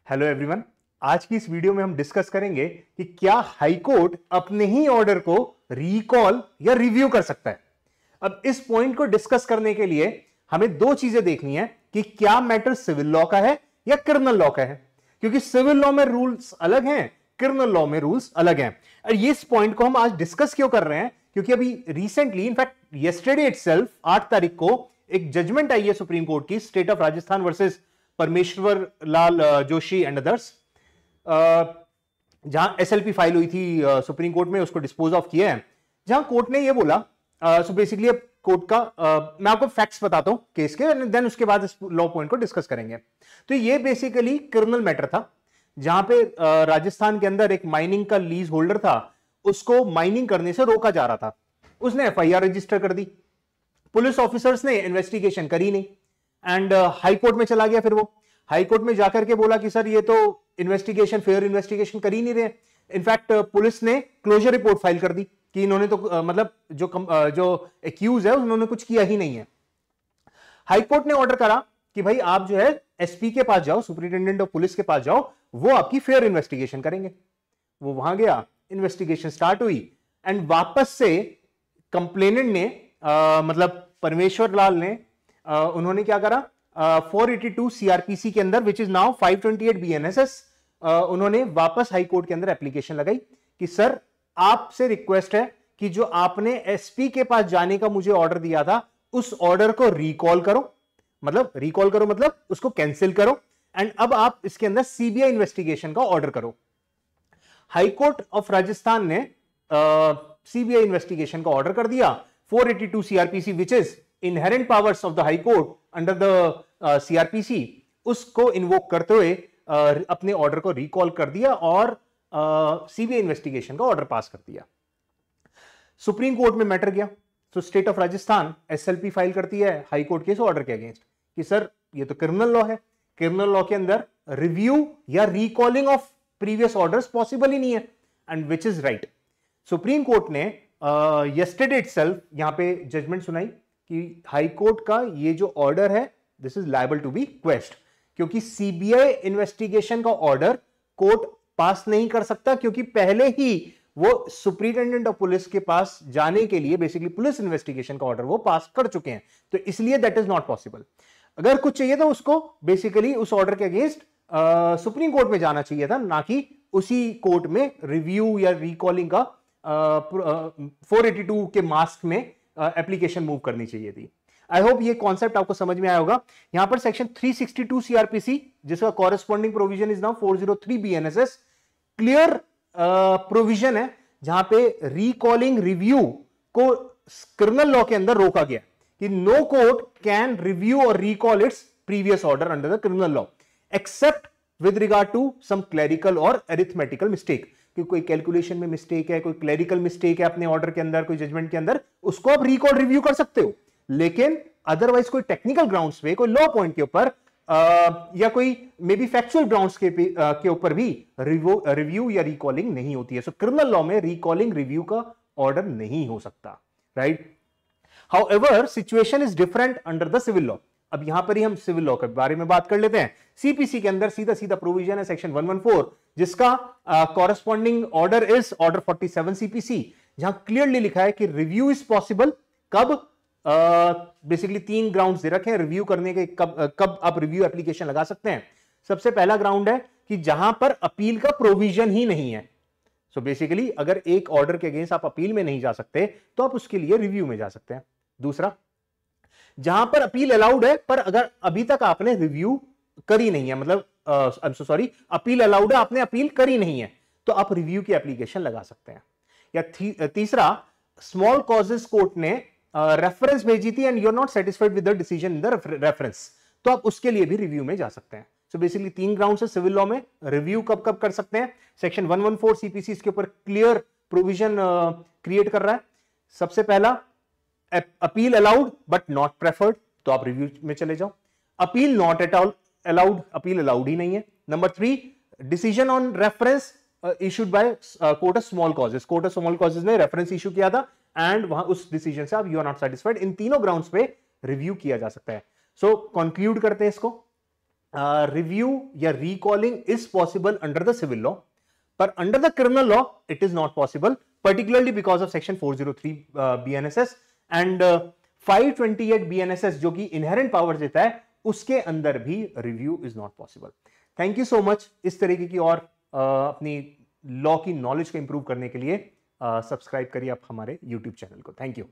Hello everyone. आज की इस वीडियो में हम डिस्कस करेंगे कि क्या हाई कोर्ट अपने ही ऑर्डर को रिकॉल या रिव्यू कर सकता है। अब इस पॉइंट को डिस्कस करने के लिए हमें दो चीजें देखनी है कि क्या मैटर सिविल लॉ का है या क्रिमिनल लॉ का है, क्योंकि सिविल लॉ में रूल्स अलग हैं, क्रिमिनल लॉ में रूल्स अलग हैं। और ये इस पॉइंट को हम आज डिस्कस क्यों कर रहे हैं, क्योंकि अभी रिसेंटली इनफैक्ट यस्टरडे इटसेल्फ 8 तारीख को एक जजमेंट आई है सुप्रीम कोर्ट की, स्टेट ऑफ राजस्थान वर्सेस परमेश्वर लाल जोशी एंड अदर्स, जहां एसएलपी फाइल हुई थी सुप्रीम कोर्ट में, उसको डिस्पोज ऑफ किया है। जहां कोर्ट ने ये बोला, सो बेसिकली अब कोर्ट का मैं आपको फैक्ट्स बताता हूं केस के, देन उसके बाद इस लॉ पॉइंट को डिस्कस करेंगे। तो ये बेसिकली क्रिमिनल मैटर था, जहां पे राजस्थान के अंदर एक माइनिंग का लीज होल्डर था, उसको माइनिंग करने से रोका जा रहा था। उसने एफआईआर रजिस्टर कर दी, पुलिस ऑफिसर्स ने इन्वेस्टिगेशन करी नहीं एंड हाई कोर्ट में चला गया। फिर वो हाई कोर्ट में जाकर के बोला कि सर ये तो इन्वेस्टिगेशन, फेयर इन्वेस्टिगेशन कर ही नहीं रहे। इनफैक्ट पुलिस ने क्लोजर रिपोर्ट फाइल कर दी कि इन्होंने तो मतलब जो एक्यूज है उन्होंने कुछ किया ही नहीं है। हाई कोर्ट ने ऑर्डर करा कि भाई आप जो है एसपी के पास जाओ, सुपरिटेंडेंट ऑफ पुलिस के पास जाओ, वो आपकी फेयर इन्वेस्टिगेशन करेंगे। वो वहां गया, इन्वेस्टिगेशन स्टार्ट हुई एंड वापस से कंप्लेनेंट ने मतलब परमेश्वर लाल ने उन्होंने क्या करा, 482 सीआरपीसी के अंदर विच इज नाउ 528 बीएनएसएस, उन्होंने वापस हाई कोर्ट के अंदर एप्लीकेशन लगाई कि सर आपसे रिक्वेस्ट है कि जो आपने एसपी के पास जाने का मुझे ऑर्डर दिया था उस ऑर्डर को रिकॉल करो, मतलब उसको कैंसिल करो एंड अब आप इसके अंदर सीबीआई इन्वेस्टिगेशन का ऑर्डर करो। हाई कोर्ट ऑफ राजस्थान ने सीबीआई इन्वेस्टिगेशन का ऑर्डर कर दिया। 482 CrPC which is inherent powers of the high court under the CrPC, उसको इन्वोक करते हुए अपने ऑर्डर को रिकॉल कर दिया और सीबीआई इन्वेस्टिगेशन का ऑर्डर पास कर दिया। सुप्रीम कोर्ट में मैटर गया तो state of Rajasthan SLP file करती है हाई कोर्ट के इस ऑर्डर के अगेंस्ट कि सर ये तो क्रिमिनल लॉ है, क्रिमिनल लॉ के अंदर रिव्यू या recalling of previous orders possible ही नहीं है, and which is right. Supreme Court ने यस्टरडे इटसेल्फ यहां पे जजमेंट सुनाई कि हाई कोर्ट का ये जो ऑर्डर है this is liable to be quashed, क्योंकि सीबीआई इन्वेस्टिगेशन का ऑर्डर कोर्ट पास नहीं कर सकता, क्योंकि पहले ही वो सुपरिटेंडेंट ऑफ पुलिस के पास जाने के लिए बेसिकली पुलिस इन्वेस्टिगेशन का ऑर्डर वो पास कर चुके हैं, तो इसलिए दैट इज नॉट पॉसिबल। अगर कुछ चाहिए तो उसको बेसिकली उस ऑर्डर के अगेंस्ट सुप्रीम कोर्ट में जाना चाहिए था, ना कि उसी कोर्ट में रिव्यू या रिकॉलिंग का 482 के मास्क में एप्लीकेशन मूव करनी चाहिए थी। आई होप ये कॉन्सेप्ट आपको समझ में आया होगा। यहां पर सेक्शन 362 सीआरपीसी जिसका corresponding provision is now 403 BNSS, clear provision है जहां पे रिकॉलिंग रिव्यू को क्रिमिनल लॉ के अंदर रोका गया कि नो कोर्ट कैन रिव्यू और recall its previous order under the criminal law except with regard to some clerical और अरिथमेटिकल मिस्टेक, कि कोई कैलकुलेशन में मिस्टेक है, कोई क्लरिकल मिस्टेक है अपने ऑर्डर के अंदर, कोई जजमेंट के अंदर, उसको आप रिकॉल रिव्यू कर सकते हो। लेकिन अदरवाइज कोई टेक्निकल ग्राउंड्स पे, कोई लॉ पॉइंट के ऊपर या कोई मे बी फैक्चुअल ग्राउंड्स के ऊपर भी रिव्यू या रिकॉलिंग नहीं होती है। सो क्रिमिनल लॉ में रिकॉलिंग रिव्यू का ऑर्डर नहीं हो सकता, right. However situation is different under the civil law. अब यहां पर ही हम सिविल लॉ के बारे में बात कर लेते हैं। सीपीसी के अंदर सीधा सीधा प्रोविजन है सेक्शन 114, जिसका corresponding order is order 47 CPC, जहां क्लियरली लिखा है कि रिव्यू इज पॉसिबल कब, बेसिकली 3 ग्राउंड्स दे रखे हैं रिव्यू करने के, कब आप रिव्यू एप्लीकेशन लगा सकते हैं। सबसे पहला ग्राउंड है कि जहां पर अपील का प्रोविजन ही नहीं है। सो बेसिकली अगर एक ऑर्डर के अगेंस्ट आप अपील में नहीं जा सकते तो आप उसके लिए रिव्यू में जा सकते हैं। दूसरा, जहां पर अपील अलाउड है पर अगर अभी तक आपने रिव्यू करी नहीं है, मतलब सॉरी अपील अलाउड है, आपने अपील करी नहीं है, तो आप रिव्यू की एप्लीकेशन लगा सकते हैं। या तीसरा, स्मॉल कॉजेस कोर्ट ने रेफरेंस भेजी थी and you are not satisfied with the decision in the reference, तो आप उसके लिए भी रिव्यू में जा सकते हैं। सो बेसिकली 3 ग्राउंड है सिविल लॉ में रिव्यू कब कब कर सकते हैं। सेक्शन 114 सीपीसी इसके ऊपर क्लियर प्रोविजन क्रिएट कर रहा है। सबसे पहला, appeal allowed but not preferred, तो आप रिव्यू में चले जाओ। Appeal not at all allowed, appeal allowed ही नहीं है। Number 3, decision on reference issued by court of small causes, court of small causes ने रेफरेंस इशू किया था एंड वहां उस डिसीजन से आप यू आर नॉट सेटिस्फाइड। इन तीनों ग्राउंड्स पे रिव्यू किया जा सकता है। सो कंक्लूड करते हैं इसको। रिव्यू या recalling is possible under the civil law, पर under the criminal law it is not possible, particularly because of section 403 BNSS and 528 BNSS जो कि इनहेरेंट पावर देता है, उसके अंदर भी review is not possible. Thank you so much. इस तरीके की और अपनी लॉ की नॉलेज को इंप्रूव करने के लिए सब्सक्राइब करिए आप हमारे YouTube चैनल को। Thank you.